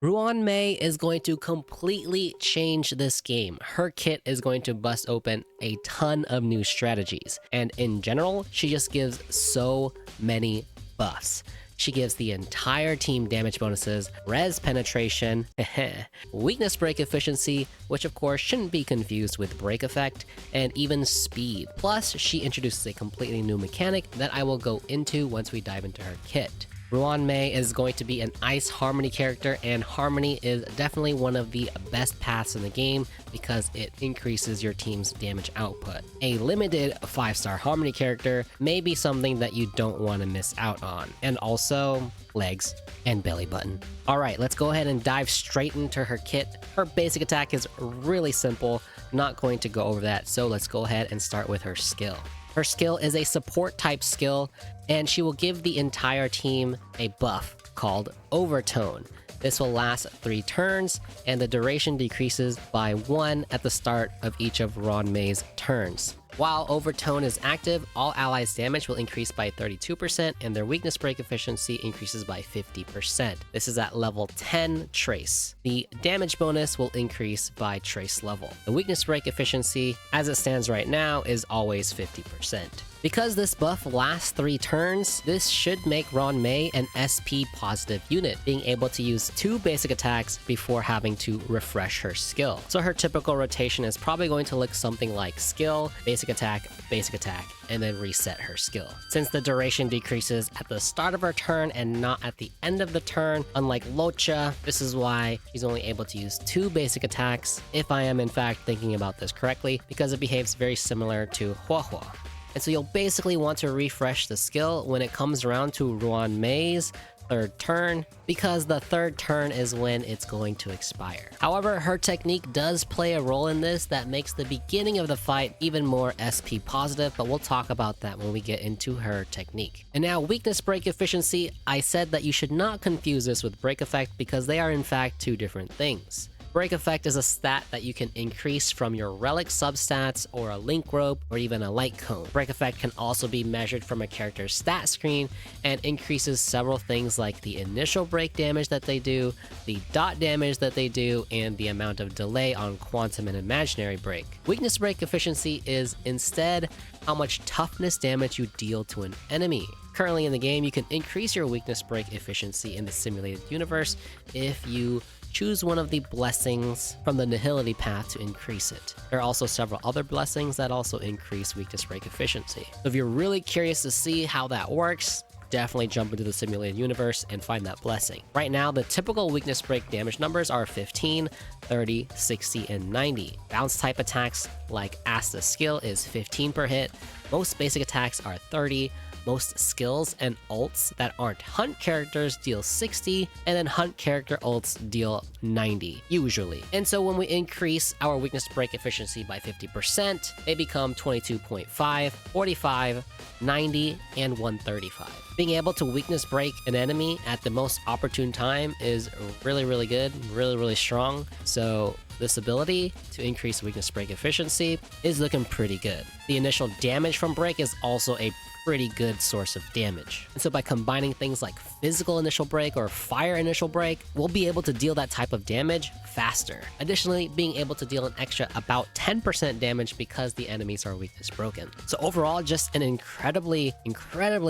Ruan Mei is going to completely change this game. Her kit is going to bust open a ton of new strategies, and in general, she just gives so many buffs. She gives the entire team damage bonuses, res penetration, weakness break efficiency, which of course shouldn't be confused with break effect, and even speed. Plus, she introduces a completely new mechanic that I will go into once we dive into her kit. Ruan Mei is going to be an Ice Harmony character, and Harmony is definitely one of the best paths in the game because it increases your team's damage output. A limited 5-star Harmony character may be something that you don't want to miss out on. And also, legs and belly button. Alright, let's go ahead and dive straight into her kit. Her basic attack is really simple, not going to go over that, so let's go ahead and start with her skill. Her skill is a support type skill, and she will give the entire team a buff called Overtone. This will last 3 turns, and the duration decreases by 1 at the start of each of Ruan Mei's turns. While Overtone is active, all allies' damage will increase by 32%, and their weakness break efficiency increases by 50%. This is at level 10 Trace. The damage bonus will increase by Trace level. The weakness break efficiency, as it stands right now, is always 50%. Because this buff lasts 3 turns, this should make Ruan Mei an SP positive unit, being able to use 2 basic attacks before having to refresh her skill. So her typical rotation is probably going to look something like skill, basic attack, and then reset her skill. Since the duration decreases at the start of her turn and not at the end of the turn, unlike Locha, this is why she's only able to use 2 basic attacks, if I am in fact thinking about this correctly, because it behaves very similar to Hua Hua. And so you'll basically want to refresh the skill when it comes around to Ruan Mei's 3rd turn, because the 3rd turn is when it's going to expire. However, her technique does play a role in this that makes the beginning of the fight even more SP positive, but we'll talk about that when we get into her technique. And now, weakness break efficiency. I said that you should not confuse this with break effect because they are in fact 2 different things. Break effect is a stat that you can increase from your relic substats or a link rope or even a Lightcone. Break effect can also be measured from a character's stat screen and increases several things like the initial break damage that they do, the dot damage that they do, and the amount of delay on quantum and imaginary break. Weakness break efficiency is instead how much toughness damage you deal to an enemy. Currently in the game, you can increase your weakness break efficiency in the simulated universe if you choose one of the blessings from the Nihility path to increase it. There are also several other blessings that also increase weakness break efficiency. So if you're really curious to see how that works, definitely jump into the simulated universe and find that blessing. Right now, the typical weakness break damage numbers are 15, 30, 60, and 90. Bounce type attacks like Asta skill is 15 per hit. Most basic attacks are 30. Most skills and ults that aren't hunt characters deal 60, and then hunt character ults deal 90, usually. And so when we increase our weakness break efficiency by 50%, they become 22.5, 45, 90, and 135. Being able to weakness break an enemy at the most opportune time is really good, really strong. So this ability to increase weakness break efficiency is looking pretty good. The initial damage from break is also a pretty good source of damage. And so by combining things like physical initial break or fire initial break, we'll be able to deal that type of damage faster. Additionally, being able to deal an extra about 10% damage because the enemies are weakness broken. So overall, just an incredibly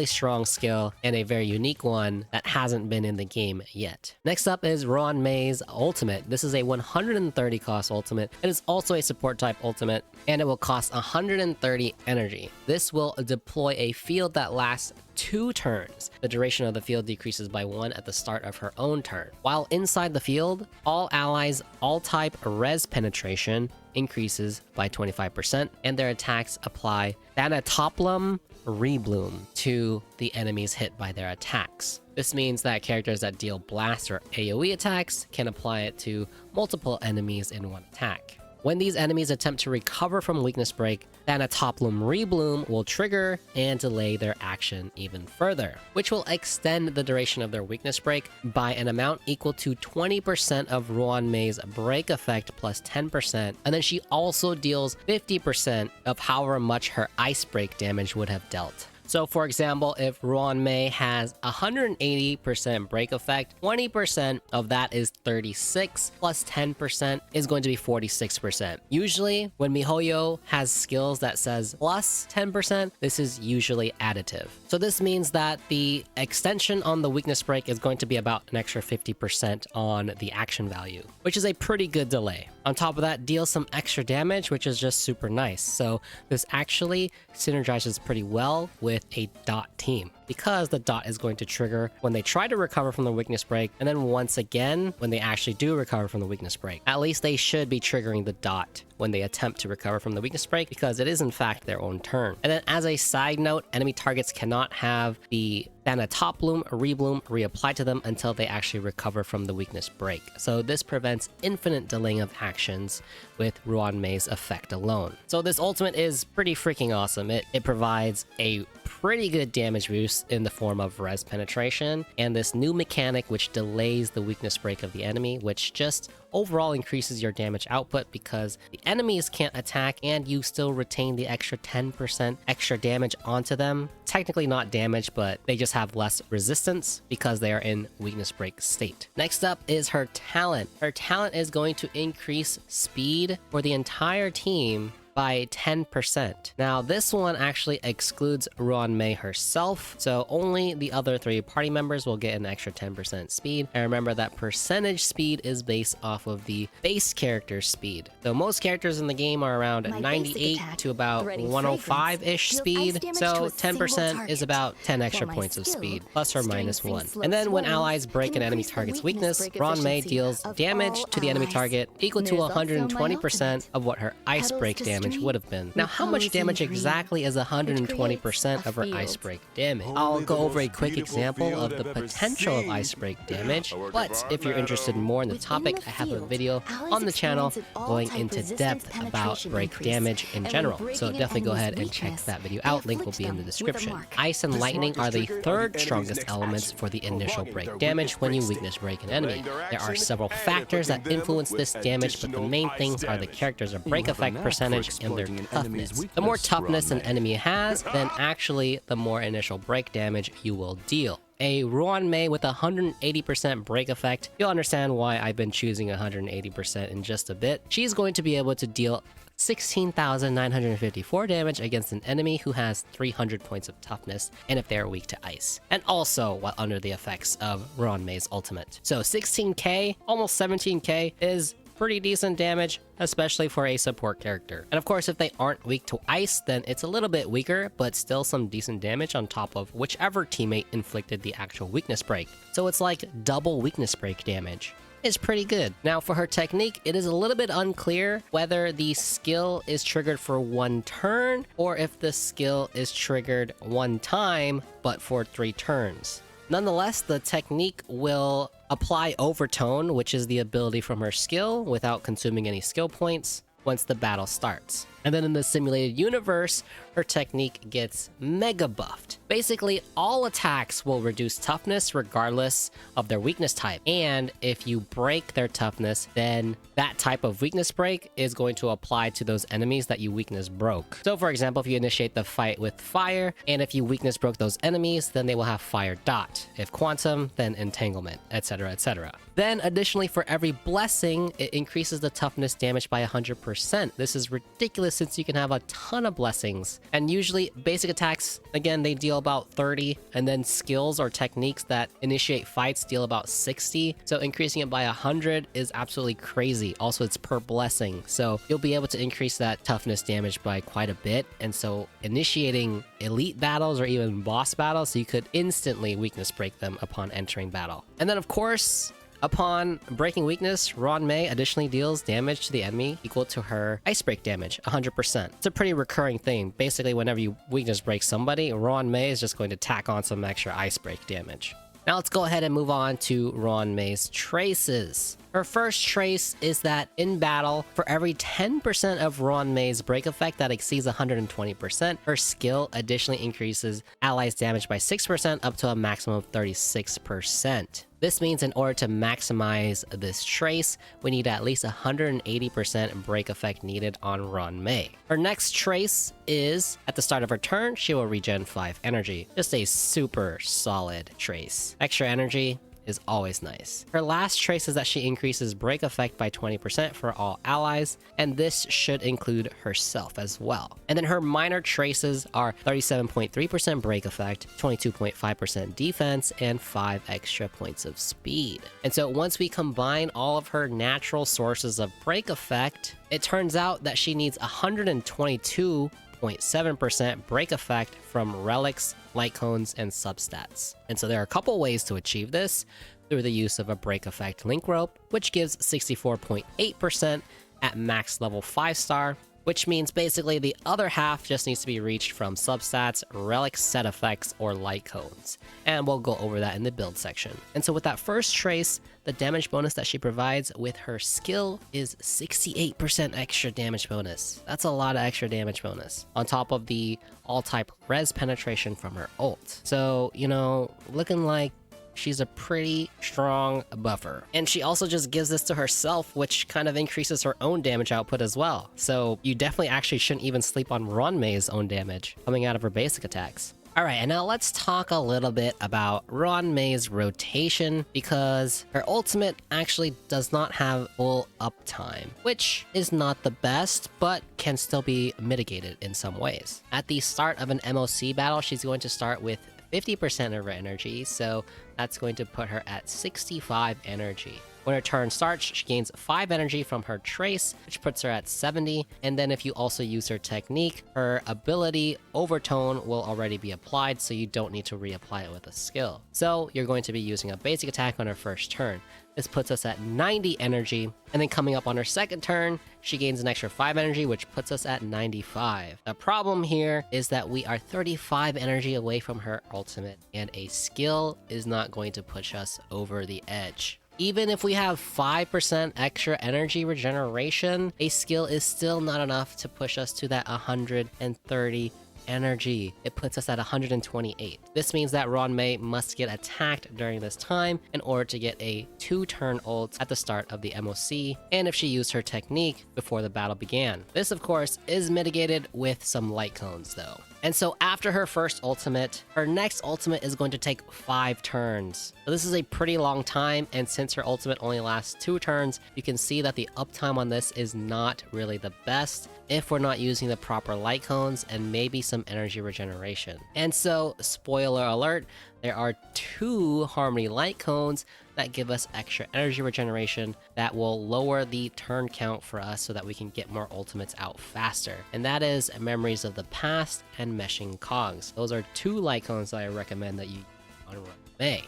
strong skill and a very unique one that hasn't been in the game yet. Next up is Ruan Mei's ultimate. This is a 130 cost ultimate. It is also a support type ultimate, and it will cost 130 energy. This will deploy a field that lasts 2 turns. The duration of the field decreases by 1 at the start of her own turn. While inside the field, all allies, all type res penetration increases by 25%, and their attacks apply Thanatoplum Rebloom to the enemies hit by their attacks. This means that characters that deal blast or AoE attacks can apply it to multiple enemies in one attack. When these enemies attempt to recover from weakness break, Thanatoplum Rebloom will trigger and delay their action even further, which will extend the duration of their weakness break by an amount equal to 20% of Ruan Mei's break effect plus 10%, and then she also deals 50% of however much her ice break damage would have dealt. So for example, if Ruan Mei has 180% break effect, 20% of that is 36 plus 10% is going to be 46%. Usually when MiHoYo has skills that says plus 10%, this is usually additive. So this means that the extension on the weakness break is going to be about an extra 50% on the action value, which is a pretty good delay. On top of that, deals some extra damage, which is just super nice. So this actually synergizes pretty well with a dot team, because the dot is going to trigger when they try to recover from the weakness break, and then once again when they actually do recover from the weakness break. At least they should be triggering the dot when they attempt to recover from the weakness break, because it is in fact their own turn. And then as a side note, enemy targets cannot have the Thana top bloom or rebloom reapplied to them until they actually recover from the weakness break. So this prevents infinite delaying of actions with Ruan Mei's effect alone. So this ultimate is pretty freaking awesome. It provides a pretty good damage boost in the form of res penetration, and this new mechanic which delays the weakness break of the enemy, which just overall increases your damage output because the enemies can't attack and you still retain the extra 10% extra damage onto them. Technically not damage, but they just have less resistance because they are in weakness break state. Next up is her talent. Her talent is going to increase speed for the entire team by 10%. Now this one actually excludes Ruan Mei herself, so only the other 3 party members will get an extra 10% speed. And remember that percentage speed is based off of the base character speed. So most characters in the game are around 98 to about 105-ish speed, so 10% is about 10 extra points of speed, plus or minus 1. And then when allies break an enemy target's weakness, Ruan Mei deals damage to the enemy target equal to 120% of what her ice break damage would have been. Now, how much damage exactly is 120% of her ice break damage? I'll go over a quick example of the potential of ice break damage, but if you're interested more in the topic, I have a video on the channel going into depth about break damage in general, so definitely go ahead and check that video out. Link will be in the description. Ice and lightning are the 3rd strongest elements for the initial break damage when you weakness break an enemy. There are several factors that influence this damage, but the main things are the character's break effect percentage and their toughness. The more toughness an enemy has, then actually the more initial break damage you will deal. A Ruan Mei with 180% break effect, you'll understand why I've been choosing 180% in just a bit. She's going to be able to deal 16,954 damage against an enemy who has 300 points of toughness, and if they are weak to ice, and also while under the effects of Ruan Mei's ultimate. So 16k, almost 17k is pretty decent damage, especially for a support character. And of course, if they aren't weak to ice, then it's a little bit weaker, but still some decent damage on top of whichever teammate inflicted the actual weakness break. So it's like double weakness break damage. It's pretty good. Now for her technique, it is a little bit unclear whether the skill is triggered for 1 turn or if the skill is triggered 1 time, but for 3 turns. Nonetheless, the technique will apply overtone, which is the ability from her skill without consuming any skill points once the battle starts. And then in the simulated universe, her technique gets mega buffed. Basically, all attacks will reduce toughness regardless of their weakness type. And if you break their toughness, then that type of weakness break is going to apply to those enemies that you weakness broke. So for example, if you initiate the fight with fire, and if you weakness broke those enemies, then they will have fire dot. If quantum, then entanglement, etc, etc. Then additionally, for every blessing, it increases the toughness damage by 100%. This is ridiculous since you can have a ton of blessings. And usually basic attacks, again, they deal about 30, and then skills or techniques that initiate fights deal about 60. So increasing it by 100 is absolutely crazy. Also, it's per blessing. So you'll be able to increase that toughness damage by quite a bit. And so initiating elite battles or even boss battles, so you could instantly weakness break them upon entering battle. And then of course, upon breaking weakness, Ruan Mei additionally deals damage to the enemy equal to her ice break damage, 100%. It's a pretty recurring thing. Basically, whenever you weakness break somebody, Ruan Mei is just going to tack on some extra ice break damage. Now let's go ahead and move on to Ruan Mei's traces. Her first trace is that in battle, for every 10% of Ruan Mei's break effect that exceeds 120%, her skill additionally increases allies' damage by 6% up to a maximum of 36%. This means in order to maximize this trace, we need at least 180% break effect needed on Ruan Mei. Her next trace is, at the start of her turn, she will regen 5 energy. Just a super solid trace. Extra energy is always nice. Her last trace is that she increases break effect by 20% for all allies, and this should include herself as well. And then her minor traces are 37.3% break effect, 22.5% defense, and 5 extra points of speed. And so once we combine all of her natural sources of break effect, it turns out that she needs 122.7% break effect from relics, Lightcones, and substats. And so there are a couple ways to achieve this through the use of a break effect link rope, which gives 64.8% at max level 5-star, which means basically the other half just needs to be reached from substats, relics, set effects, or Lightcones. And we'll go over that in the build section. And so with that first trace, the damage bonus that she provides with her skill is 68% extra damage bonus. That's a lot of extra damage bonus, on top of the all-type res penetration from her ult. So, you know, looking like she's a pretty strong buffer. And she also just gives this to herself, which kind of increases her own damage output as well. So you definitely actually shouldn't even sleep on Ruan Mei's own damage coming out of her basic attacks. Alright, and now let's talk a little bit about Ruan Mei's rotation, because her ultimate actually does not have full uptime, which is not the best, but can still be mitigated in some ways. At the start of an MOC battle, she's going to start with 50% of her energy, so that's going to put her at 65 energy. When her turn starts, she gains 5 energy from her trace, which puts her at 70, and then if you also use her technique, her ability Overtone will already be applied, so you don't need to reapply it with a skill. So you're going to be using a basic attack on her first turn. This puts us at 90 energy, and then coming up on her second turn, she gains an extra 5 energy, which puts us at 95. The problem here is that we are 35 energy away from her ultimate, and a skill is not going to push us over the edge. Even if we have 5% extra energy regeneration, a skill is still not enough to push us to that 130 energy. It puts us at 128. This means that Ruan Mei must get attacked during this time in order to get a 2-turn ult at the start of the MOC, and if she used her technique before the battle began. This, of course, is mitigated with some Lightcones though. And so after her first ultimate, her next ultimate is going to take 5 turns. So this is a pretty long time, and since her ultimate only lasts 2 turns, you can see that the uptime on this is not really the best if we're not using the proper Lightcones and maybe some energy regeneration. And so, spoiler alert, there are 2 Harmony Lightcones that give us extra energy regeneration that will lower the turn count for us so that we can get more ultimates out faster. And that is Memories of the Past and Meshing Cogs. Those are 2 Lightcones that I recommend that you use on Ruan Mei.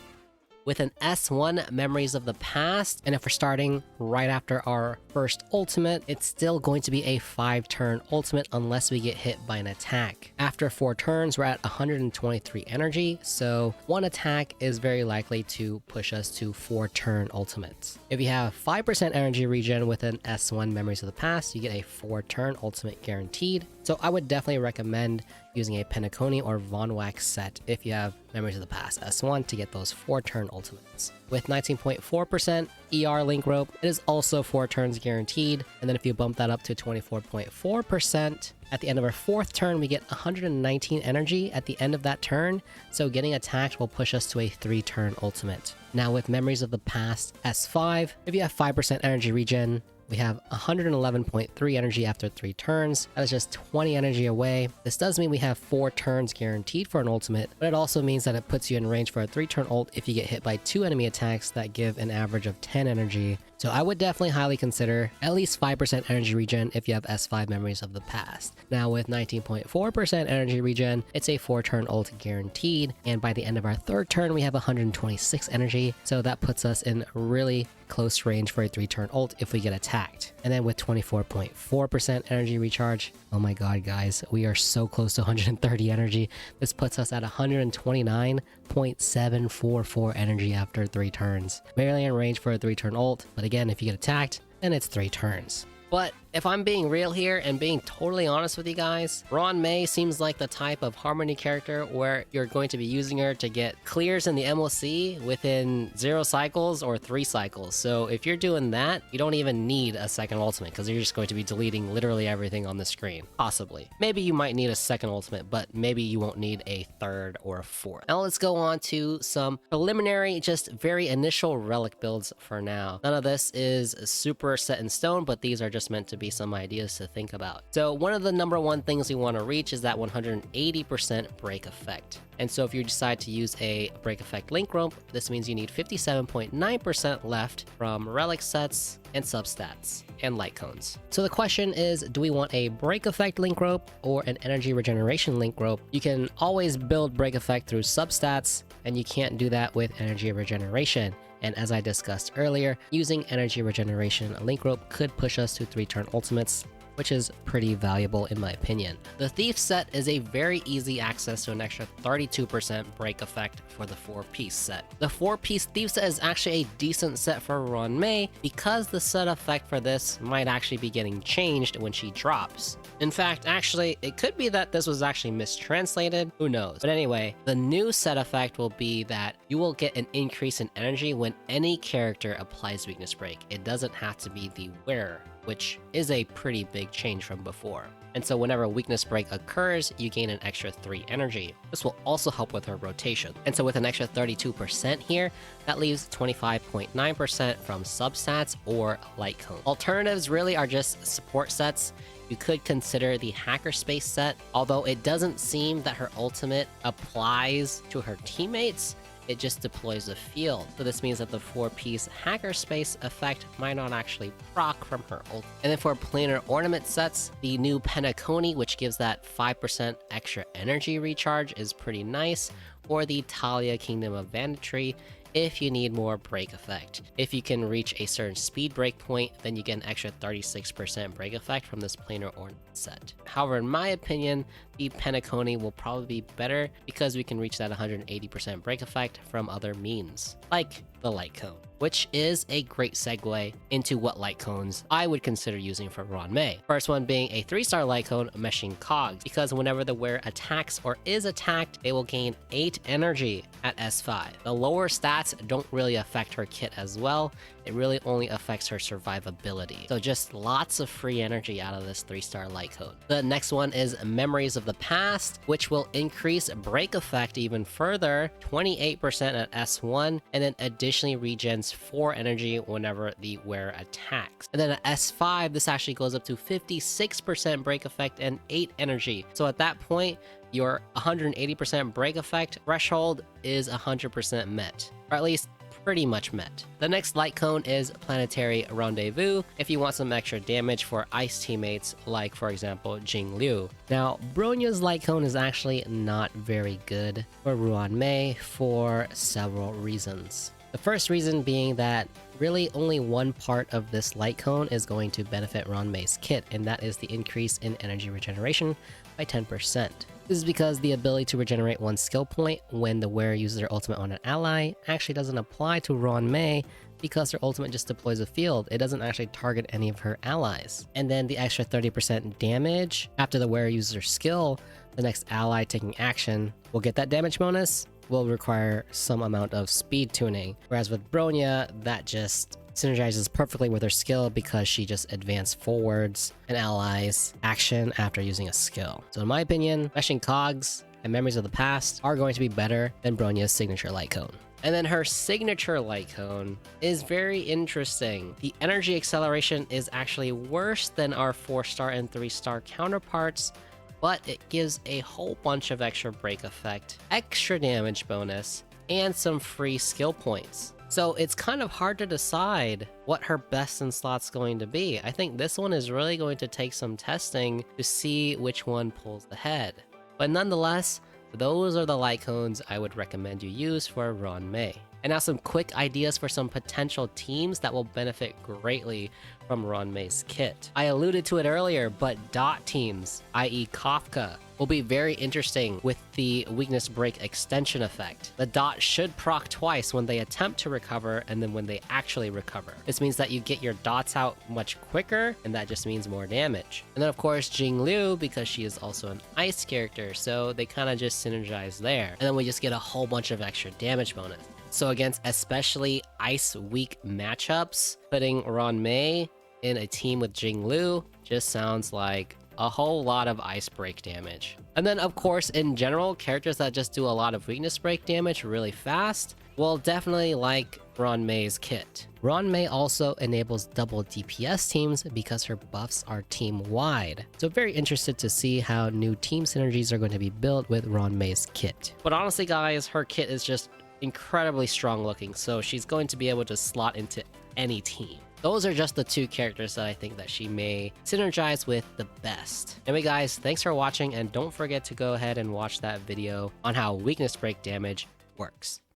With an S1 Memories of the Past, and if we're starting right after our first ultimate, it's still going to be a 5-turn ultimate unless we get hit by an attack. After 4 turns, we're at 123 energy, so 1 attack is very likely to push us to 4-turn ultimates. If you have 5% energy regen with an S1 Memories of the Past, you get a 4-turn ultimate guaranteed. So I would definitely recommend using a Penacony or Von Wax set if you have Memories of the Past S1 to get those 4-turn ultimates. With 19.4% ER link rope, it is also 4 turns guaranteed, and then if you bump that up to 24.4%, at the end of our 4th turn, we get 119 energy at the end of that turn, so getting attacked will push us to a 3-turn ultimate. Now with Memories of the Past S5, if you have 5% energy regen, we have 111.3 energy after 3 turns. That is just 20 energy away. This does mean we have 4 turns guaranteed for an ultimate, but it also means that it puts you in range for a 3-turn ult if you get hit by 2 enemy attacks that give an average of 10 energy. So I would definitely highly consider at least 5% energy regen if you have S5 Memories of the Past. Now with 19.4% energy regen, it's a 4-turn ult guaranteed, and by the end of our 3rd turn, we have 126 energy, so that puts us in really close range for a 3-turn ult if we get attacked. And then with 24.4% energy recharge, oh my god guys, we are so close to 130 energy. This puts us at 129.744 energy after 3 turns. Barely in range for a 3-turn ult, but again, if you get attacked, then it's 3 turns. But if I'm being real here and being totally honest with you guys, Ruan Mei seems like the type of Harmony character where you're going to be using her to get clears in the MOC within 0 cycles or 3 cycles. So if you're doing that, you don't even need a second ultimate because you're just going to be deleting literally everything on the screen. Possibly. Maybe you might need a second ultimate, but maybe you won't need a 3rd or a 4th. Now let's go on to some preliminary, just very initial relic builds for now. None of this is super set in stone, but these are just meant to be some ideas to think about. So one of the number one things we want to reach is that 180% break effect. And so if you decide to use a break effect link rope, this means you need 57.9% left from relic sets and substats and Lightcones. So the question is, do we want a break effect link rope or an energy regeneration link rope? You can always build break effect through substats, and you can't do that with energy regeneration. And as I discussed earlier, using energy regeneration link rope could push us to 3-turn ultimates, which is pretty valuable in my opinion. The Thief set is a very easy access to an extra 32% break effect for the 4-piece set. The 4-piece Thief set is actually a decent set for Ruan Mei because the set effect for this might actually be getting changed when she drops. In fact, actually, it could be that this was actually mistranslated, who knows. But anyway, the new set effect will be that you will get an increase in energy when any character applies weakness break. It doesn't have to be the wearer, which is a pretty big change from before. And so whenever a weakness break occurs, you gain an extra 3 energy. This will also help with her rotation. And so with an extra 32% here, that leaves 25.9% from substats or Lightcone. Alternatives really are just support sets. You could consider the Hackerspace set, although it doesn't seem that her ultimate applies to her teammates. It just deploys the field. So this means that the 4-piece Hackerspace effect might not actually proc from her ult. And then for planar ornament sets, the new Penacony, which gives that 5% extra energy recharge, is pretty nice, or the Talia Kingdom of Banditry if you need more break effect. If you can reach a certain speed break point, then you get an extra 36% break effect from this planar ornament set. However, in my opinion, the Penacony will probably be better because we can reach that 180% break effect from other means, like the Lightcone, which is a great segue into what Lightcones I would consider using for Ruan Mei. First one being a 3-star Lightcone, Meshing Cogs, because whenever the wearer attacks or is attacked, they will gain 8 energy at S5. The lower stats don't really affect her kit as well. It really only affects her survivability. So just lots of free energy out of this 3-star Lightcone. The next one is Memories of the Past, which will increase break effect even further, 28% at S1, and then additionally regens 4 energy whenever the wearer attacks. And then at S5, this actually goes up to 56% break effect and 8 energy. So at that point, your 180% break effect threshold is 100% met, or at least pretty much met. The next Lightcone is Planetary Rendezvous, if you want some extra damage for ice teammates, like for example Jing Liu. Now, Bronya's Lightcone is actually not very good for Ruan Mei for several reasons. The first reason being that really only one part of this Lightcone is going to benefit Ruan Mei's kit, and that is the increase in energy regeneration by 10%. This is because the ability to regenerate one skill point when the wearer uses their ultimate on an ally actually doesn't apply to Ruan Mei because her ultimate just deploys a field. It doesn't actually target any of her allies. And then the extra 30% damage after the wearer uses her skill, the next ally taking action will get that damage bonus, will require some amount of speed tuning. Whereas with Bronya, that just synergizes perfectly with her skill because she just advanced forwards an ally's action after using a skill. So in my opinion, Meshing Cogs and Memories of the Past are going to be better than Bronya's signature Lightcone. And then her signature Lightcone is very interesting. The energy acceleration is actually worse than our 4-star and 3-star counterparts, but it gives a whole bunch of extra break effect, extra damage bonus, and some free skill points. So it's kind of hard to decide what her best in slot's going to be. I think this one is really going to take some testing to see which one pulls the head. But nonetheless, those are the Lightcones I would recommend you use for Ruan Mei. And now some quick ideas for some potential teams that will benefit greatly from Ruan Mei's kit. I alluded to it earlier, but dot teams, i.e. Kafka, will be very interesting with the weakness break extension effect. The dot should proc twice when they attempt to recover and then when they actually recover. This means that you get your dots out much quicker, and that just means more damage. And then of course Jinglu, because she is also an ice character, so they kind of just synergize there. And then we just get a whole bunch of extra damage bonus. So against especially ice weak matchups, putting Ruan Mei in a team with Jinglu just sounds like a whole lot of ice break damage. And then of course, in general, characters that just do a lot of weakness break damage really fast will definitely like Ruan Mei's kit. Ruan Mei also enables double DPS teams because her buffs are team-wide. So very interested to see how new team synergies are going to be built with Ruan Mei's kit. But honestly guys, her kit is just incredibly strong looking, so she's going to be able to slot into any team. Those are just the two characters that I think that she may synergize with the best. Anyway guys, thanks for watching, and don't forget to go ahead and watch that video on how weakness break damage works.